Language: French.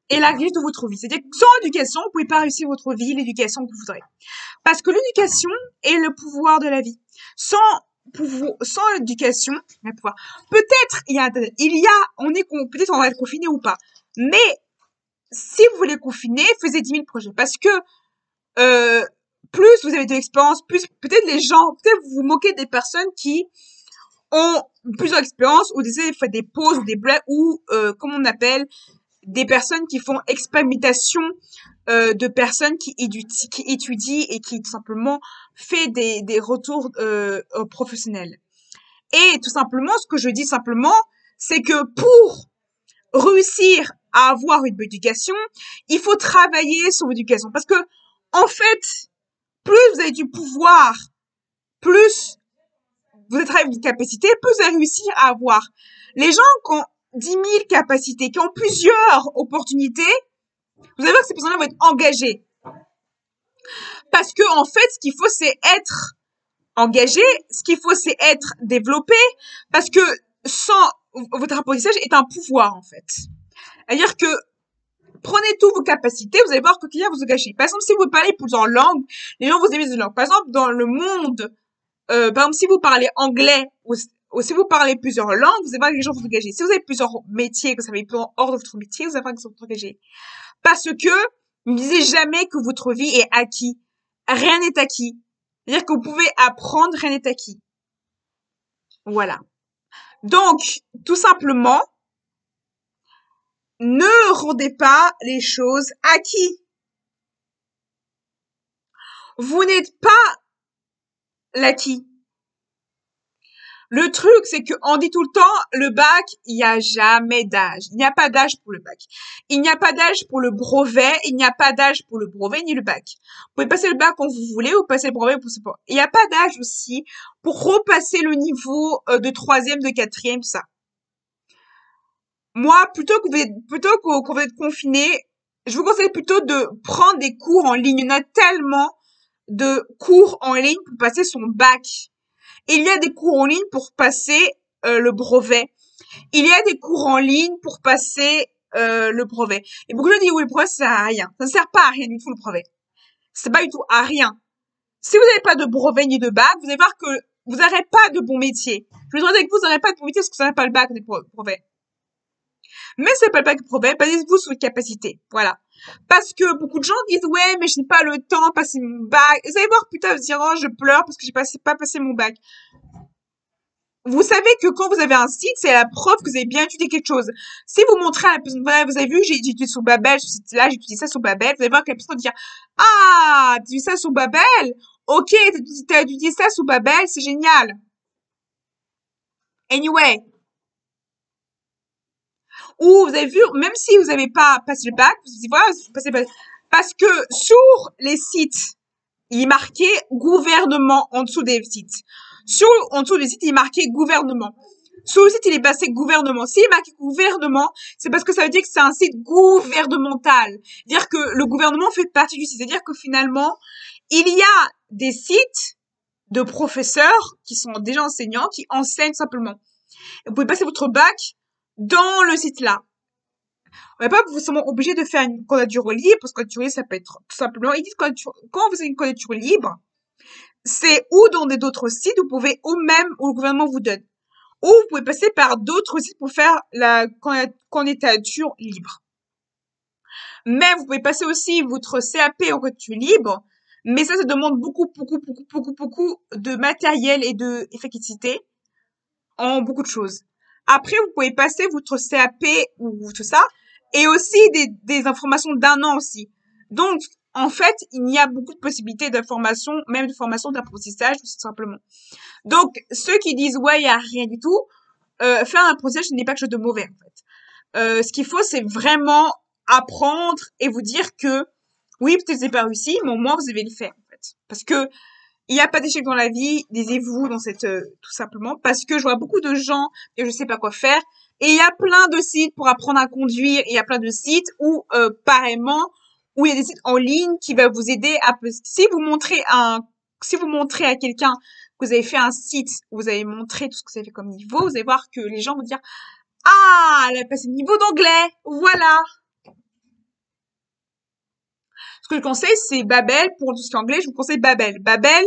et la richesse de votre vie. C'est-à-dire que sans éducation, vous pouvez pas réussir votre vie, l'éducation que vous voudrez. Parce que l'éducation est le pouvoir de la vie. Sans éducation, le pouvoir. Peut-être peut-être on va être confiné ou pas. Mais si vous voulez confiner, faisez 10 000 projets. Parce que plus vous avez de l'expérience, plus peut-être vous vous moquez des personnes qui ont plusieurs expériences ou faites des pauses ou des blagues ou comme on appelle des personnes qui font expérimentation de personnes qui étudient et qui tout simplement fait des retours professionnels. Et tout simplement, ce que je dis simplement, c'est que pour réussir à avoir une bonne éducation, il faut travailler sur l'éducation. Parce que, en fait, plus vous avez du pouvoir, plus vous avez une capacité, plus vous allez réussir à avoir. Les gens qui ont 10 000 capacités, qui ont plusieurs opportunités, vous allez voir que ces personnes-là vont être engagées. Parce que, en fait, ce qu'il faut, c'est être engagé, ce qu'il faut, c'est être développé, parce que votre apprentissage est un pouvoir, en fait. C'est-à-dire que prenez toutes vos capacités, vous allez voir que quelqu'un vous engagez. Par exemple, si vous parlez plusieurs langues, les gens vous aiment des langues. Par exemple, dans le monde, par exemple, si vous parlez anglais ou si vous parlez plusieurs langues, vous allez voir que les gens vous engagent. Si vous avez plusieurs métiers, que vous savez hors de votre métier, vous allez voir que vous êtes engagés. Parce que ne disez jamais que votre vie est acquis. Rien n'est acquis. C'est-à-dire que vous pouvez apprendre, rien n'est acquis. Voilà. Donc, tout simplement, ne rendez pas les choses acquis. Vous n'êtes pas l'acquis. Le truc, c'est qu'on dit tout le temps, le bac, il n'y a jamais d'âge. Il n'y a pas d'âge pour le bac. Il n'y a pas d'âge pour le brevet. Il n'y a pas d'âge pour le brevet ni le bac. Vous pouvez passer le bac quand vous voulez ou passer le brevet pour ce pas. Il n'y a pas d'âge aussi pour repasser le niveau de troisième, de quatrième, tout ça. Moi, plutôt qu'on va être confiné, je vous conseille plutôt de prendre des cours en ligne. Il y en a tellement de cours en ligne pour passer son bac. Il y a des cours en ligne pour passer le brevet. Il y a des cours en ligne pour passer le brevet. Et beaucoup de gens disent oui, le brevet, ça sert à rien. Ça ne sert pas à rien du tout, le brevet. C'est pas du tout à rien. Si vous n'avez pas de brevet ni de bac, vous allez voir que vous n'aurez pas de bon métier. Je vais dire avec vous n'aurez pas de bon métier parce que vous n'avez pas le bac ni le brevet. Mais c'est pas le bac de brevet, basez-vous sur les capacités. Voilà. Parce que beaucoup de gens disent ouais, mais je n'ai pas le temps de passer mon bac. Vous allez voir, putain, vous dire oh, je pleure parce que j'ai pas passé mon bac. Vous savez que quand vous avez un site, c'est la preuve que vous avez bien étudié quelque chose. Si vous montrez à la personne, voilà, vous avez vu, j'ai étudié sur Babel, ce site-là, j'ai étudié ça sur Babel, vous allez voir que la personne va dire, ah, tu étudié ça sur Babel? Ok, t'as étudié ça sur Babel, c'est génial. Anyway. Ou vous avez vu, même si vous n'avez pas passé le bac, vous dites, voilà, vous passez le bac. Parce que sur les sites, il est marqué gouvernement en dessous des sites. En dessous des sites, il est marqué gouvernement. Sur le site, il est passé gouvernement. S'il est marqué gouvernement, c'est parce que ça veut dire que c'est un site gouvernemental. Dire que le gouvernement fait partie du site. C'est-à-dire que finalement, il y a des sites de professeurs qui sont déjà enseignants, qui enseignent simplement. Vous pouvez passer votre bac dans le site-là. On n'est pas forcément obligé de faire une candidature libre, parce que candidature libre, ça peut être tout simplement, ils disent quand vous avez une candidature libre, c'est ou dans d'autres sites, vous pouvez, ou même où le gouvernement vous donne. Ou vous pouvez passer par d'autres sites pour faire la candidature libre. Mais vous pouvez passer aussi votre CAP en candidature libre, mais ça demande beaucoup de matériel et de efficacité en beaucoup de choses. Après, vous pouvez passer votre CAP ou tout ça, et aussi des informations d'un an aussi. Donc, en fait, il y a beaucoup de possibilités d'information, même de formation d'apprentissage, tout simplement. Donc, ceux qui disent, ouais, il n'y a rien du tout, faire un apprentissage, ce n'est pas quelque chose de mauvais, en fait. Ce qu'il faut, c'est vraiment apprendre et vous dire que, oui, peut-être vous n'avez pas réussi, mais au moins, vous avez le faire, en fait. Parce que, il n'y a pas d'échec dans la vie, taisez-vous dans tout simplement, parce que je vois beaucoup de gens et je sais pas quoi faire. Et il y a plein de sites pour apprendre à conduire, il y a plein de sites où, pareillement, où il y a des sites en ligne qui va vous aider si vous montrez à quelqu'un que vous avez fait un site, où vous avez montré tout ce que vous avez fait comme niveau, vous allez voir que les gens vont dire, ah, elle a passé le niveau d'anglais, voilà. Ce que je conseille, c'est Babel. Pour tout ce qui est anglais, je vous conseille Babel. Babel,